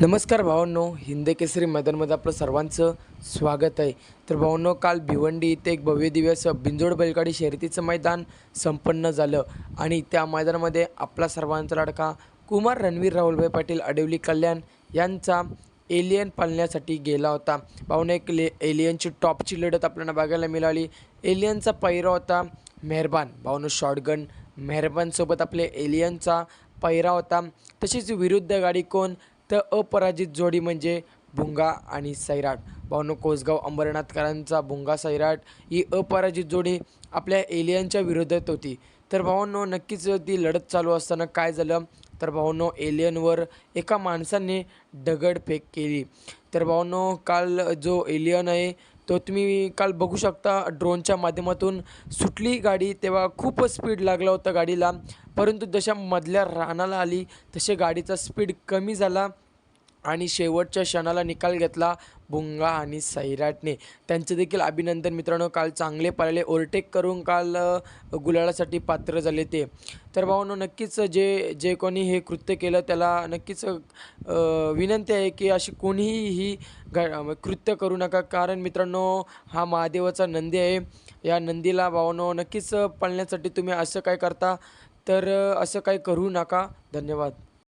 नमस्कार भावांनो, हिंद केसरी मैदानमध्ये आपलं सर्वांचं स्वागत आहे. तर भावांनो, काल भिवंडी इथे एक भव्य दिव्य बिंजोड बैलगाडी शर्यतीचं मैदान संपन्न झालं आणि त्या मैदानामध्ये आपला सर्वांचा लाडका कुमार रणवीर राहुलभाई पाटील अडवली कल्याण यांचा एलियन पाळण्यासाठी गेला होता. भावांनो, एक एलियनची टॉपची लढत आपल्याला बघायला मिळाली. एलियनचा पैरा होता मेहरबान. भावांनो, शॉटगन मेहरबानसोबत आपले एलियनचा पैरा होता. तशीच विरुद्ध गाडी कोण, तर अपराजित जोडी म्हणजे भुंगा आणि सैराट. भावांनो, कोसगाव अंबरनाथकरांचा भुंगा सैराट ही अपराजित जोडी आपल्या एलियनच्या विरोधात होती. तर भावांनो, नक्कीच ती लढत चालू असताना काय झालं, तर भावांनो, एलियनवर एका माणसाने दगडफेक केली. तर भावांनो, काल जो एलियन आहे तो तुम्ही काल बघू शकता ड्रोनच्या माध्यमातून सुटली गाडी, तेव्हा खूप स्पीड लागला होता गाडीला. परंतु जशा मधल्या रानाला आली तसे गाडीचा स्पीड कमी झाला आणि शेवटच्या क्षणाला निकाल घेतला भुंगा आणि सैराटने. त्यांचे देखील अभिनंदन मित्रांनो. काल चांगले पळाले, ओव्हरटेक करून काल गुलालासाठी पात्र झाले ते. तर भावांनो, नक्कीच जे जे कोणी हे कृत्य केलं त्याला नक्कीच विनंती आहे की अशी कोणीही ही कृत्य करू नका. कारण मित्रांनो, हा महादेवाचा नंदी आहे. या नंदीला भावांनो नक्कीच पळण्यासाठी तुम्ही असं काय करता, तर असं काही करू नका. धन्यवाद.